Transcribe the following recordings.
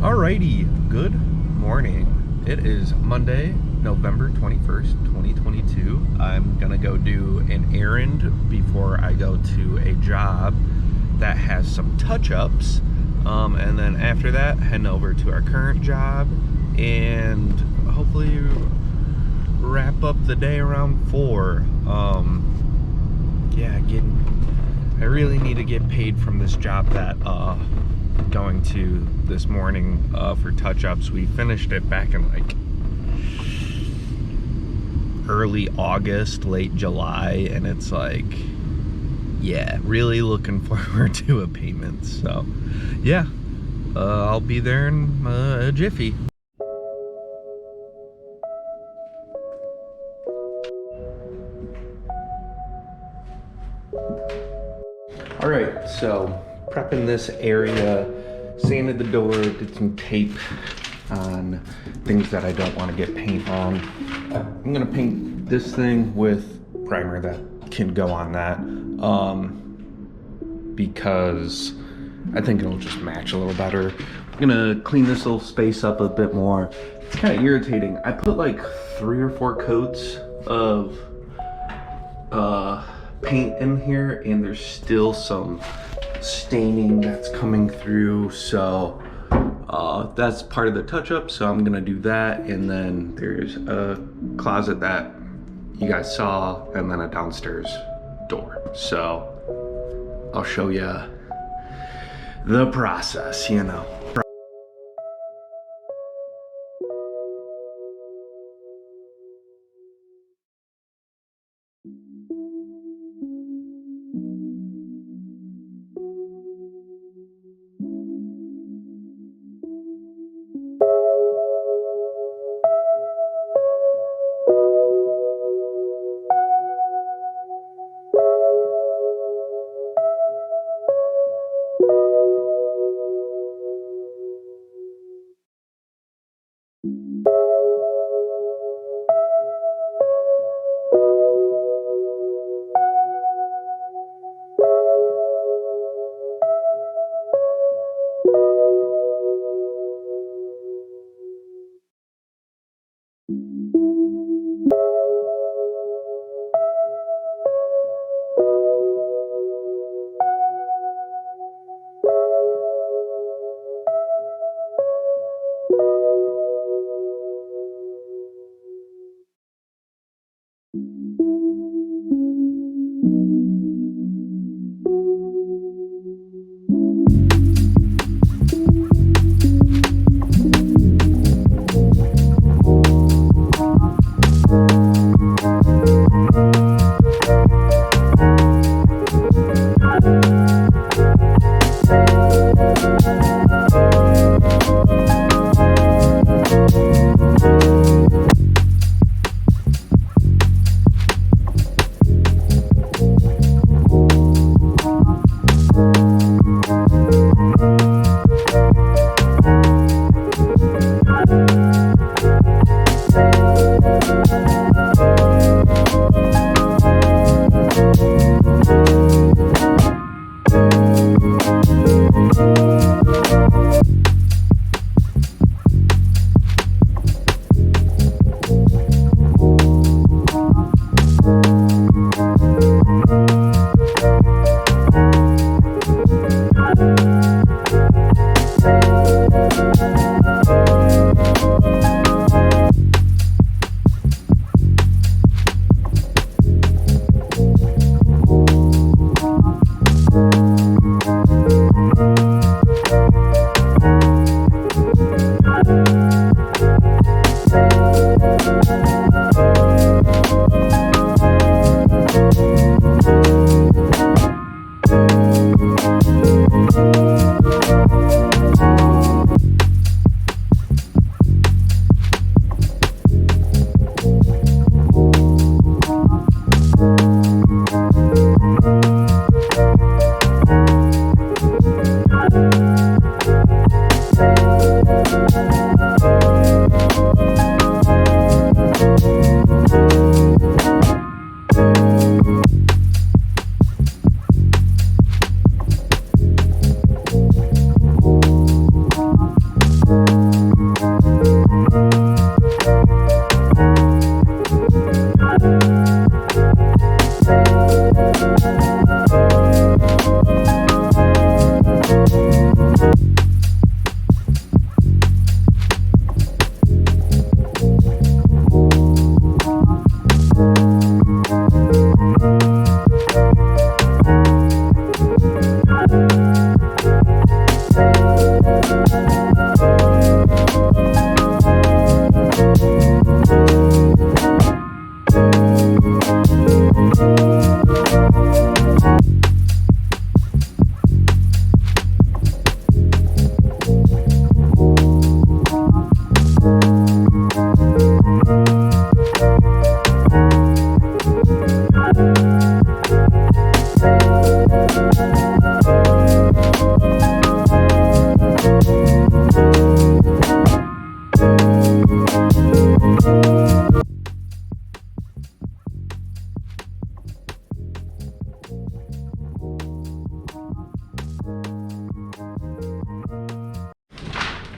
Alrighty, good morning. It is Monday, November 21st, 2022. I'm gonna go do an errand before I go to a job that has some touch-ups. And then after that, heading over to our current job and hopefully wrap up the day around 4. I really need to get paid from this job that going to this morning for touch-ups. We finished it back in like early August, late July, and it's like, yeah, really looking forward to a payment. So yeah, I'll be there in a jiffy. All right, so prepping this area, sanded the door, did some tape on things that I don't want to get paint on. I'm gonna paint this thing with primer that can go on that, because I think it'll just match a little better. I'm gonna clean this little space up a bit more. It's kind of irritating. I put like 3 or 4 coats of paint in here, and there's still some staining that's coming through, so that's part of the touch-up, so I'm gonna do that. And then there's a closet that you guys saw, and then a downstairs door, so I'll show you the process, you know.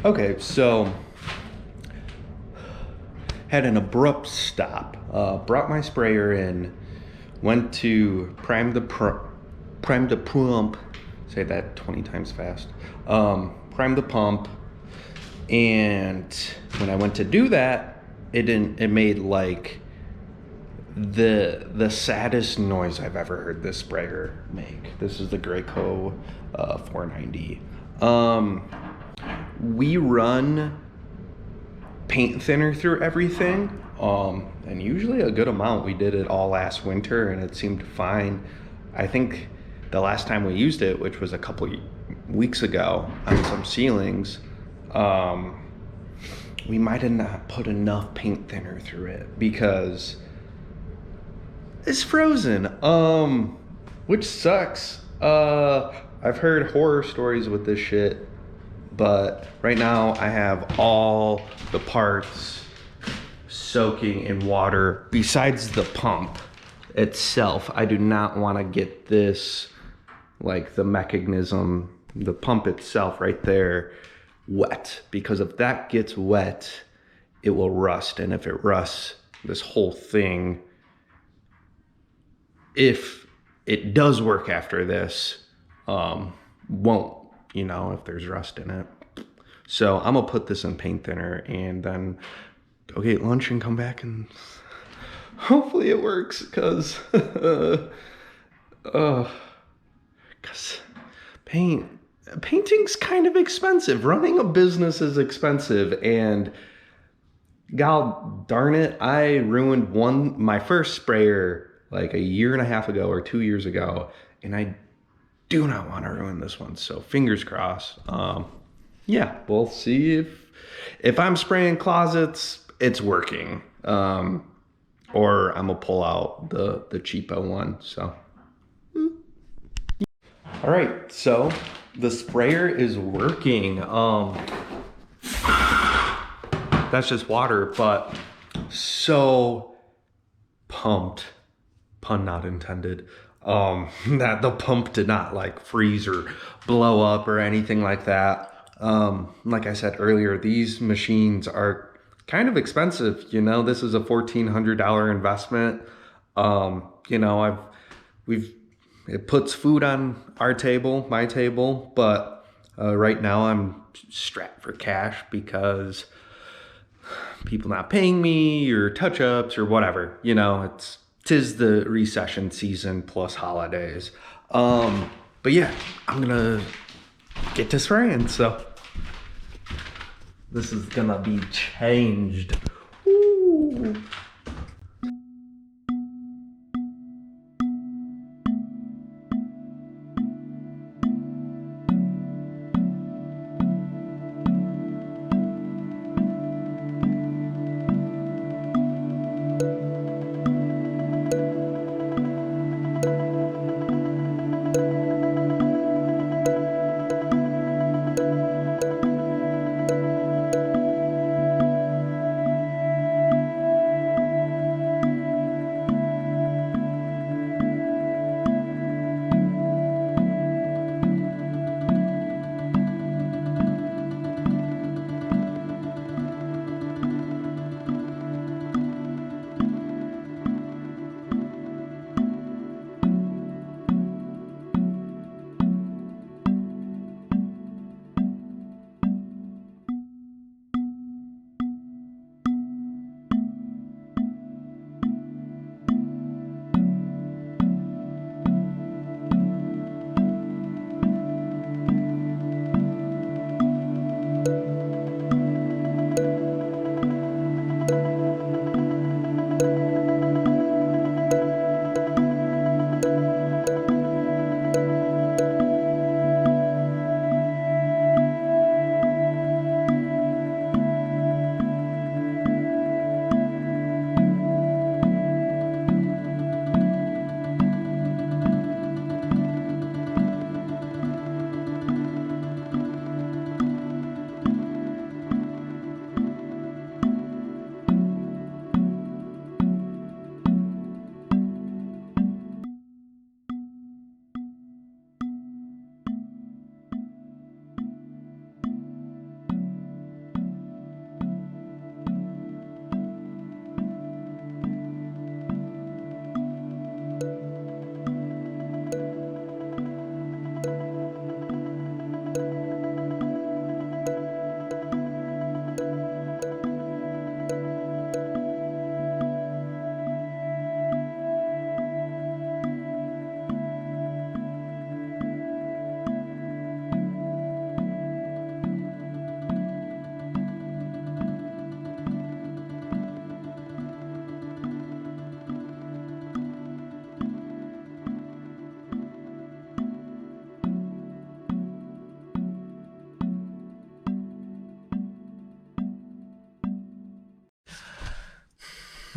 Okay, so had an abrupt stop. Brought my sprayer in, went to prime the pump. Say that 20 times fast. Prime the pump, and when I went to do that, it didn't. It made like the saddest noise I've ever heard this sprayer make. This is the Graco 490. We run paint thinner through everything, and usually a good amount. We did it all last winter and it seemed fine. I think the last time we used it, which was a couple weeks ago on some ceilings, we might have not put enough paint thinner through it because it's frozen, which sucks. I've heard horror stories with this shit, but right now I have all the parts soaking in water besides the pump itself. I do not want to get this, like the mechanism, the pump itself right there, wet, because if that gets wet, it will rust. And if it rusts, this whole thing, if it does work after this, won't, if there's rust in it. So I'm gonna put this in paint thinner and then go get lunch and come back and hopefully it works, because painting's kind of expensive. Running a business is expensive, and god darn it, I ruined my first sprayer like a year and a half ago or 2 years ago, and I do not want to ruin this one. So fingers crossed. Yeah, we'll see if I'm spraying closets, it's working. Or I'm gonna pull out the cheapo one. So all right, so the sprayer is working. That's just water, but so pumped, pun not intended, that the pump did not like freeze or blow up or anything like that. Like I said earlier, these machines are kind of expensive. This is a $1,400 investment. It puts food on our table, my table, but right now I'm strapped for cash because people not paying me or touch-ups or whatever. Tis the recession season plus holidays. But yeah, I'm gonna get to spraying, so this is gonna be changed. Ooh.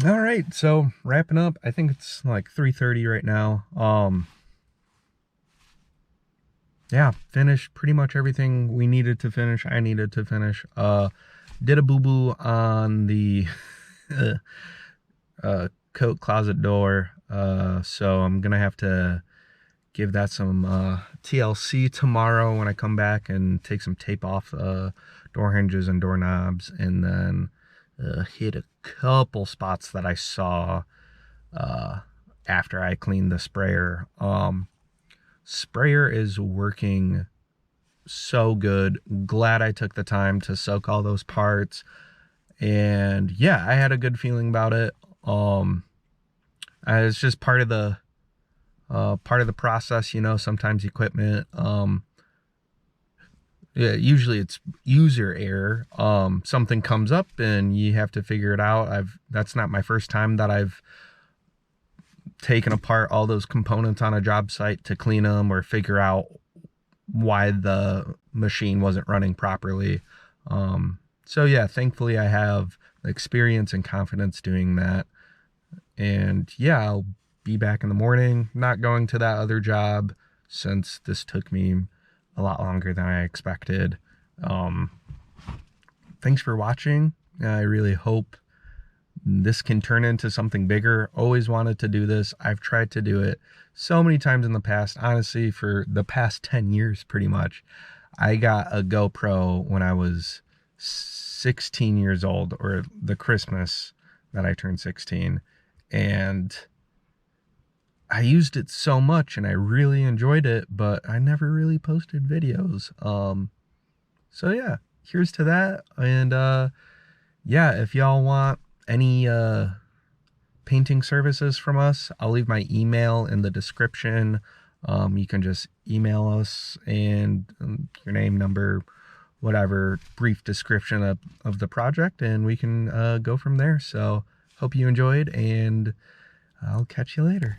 All right, so wrapping up. I think it's like 3:30 right now. Yeah, finished pretty much everything we needed to finish. I needed to finish. Did a boo-boo on the coat closet door. So I'm gonna have to give that some TLC tomorrow when I come back and take some tape off door hinges and doorknobs, and then hit a couple spots that I saw after I cleaned the sprayer. Sprayer is working so good. Glad I took the time to soak all those parts, and yeah, I had a good feeling about it. It's just part of the process, you know. Sometimes equipment, yeah, usually it's user error. Something comes up and you have to figure it out. That's not my first time that I've taken apart all those components on a job site to clean them or figure out why the machine wasn't running properly. So yeah, thankfully I have experience and confidence doing that. And yeah, I'll be back in the morning, not going to that other job since this took me a lot longer than I expected. Thanks for watching. I really hope this can turn into something bigger. Always wanted to do this. I've tried to do it so many times in the past. Honestly, for the past 10 years, pretty much. I got a GoPro when I was 16 years old, or the Christmas that I turned 16. And I used it so much and I really enjoyed it, but I never really posted videos. So yeah, here's to that. And yeah, if y'all want any painting services from us, I'll leave my email in the description. You can just email us, and your name, number, whatever, brief description of the project, and we can go from there. So hope you enjoyed, and I'll catch you later.